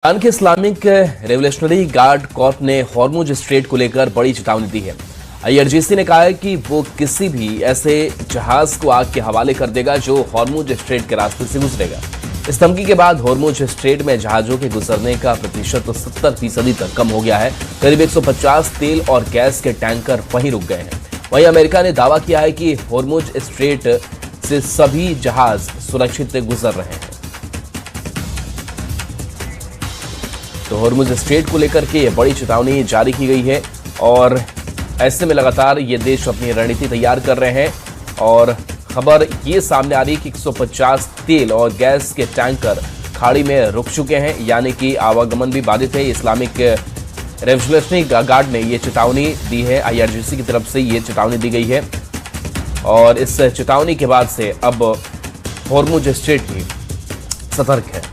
Iran के Islamic revolutionary guard Corp ने Hormuz strait को लेकर बड़ी चेतावनी दी है। आईआरजीसी ने कहा है कि वो किसी भी ऐसे जहाज को आग के हवाले कर देगा जो हॉर्मुज स्ट्रेट के रास्ते से गुजरेगा। इस धमकी के बाद हॉर्मुज स्ट्रेट में जहाजों के गुजरने का प्रतिशत 70% तक कम हो गया है। करीब 150 तेल और गैस के टैंकर वहीं रुक गए हैं। वहीं अमेरिका ने दावा किया है कि हॉर्मुज स्ट्रेट से सभी जहाज सुरक्षित गुजर रहे हैं। तो हॉर्मुज स्ट्रेट को लेकर के ये बड़ी चेतावनी जारी की गई है और ऐसे में लगातार ये देश अपनी रणनीति तैयार कर रहे हैं और खबर ये सामने आ रही है कि 150 तेल और गैस के टैंकर खाड़ी में रुक चुके हैं, यानी कि आवागमन भी बाधित है। इस्लामिक रेवोल्यूशनरी गार्ड ने ये चेतावनी दी है, आईआरजीसी की तरफ से ये चेतावनी दी गई है और इस चेतावनी के बाद से अब हॉर्मुज स्ट्रेट भी सतर्क है।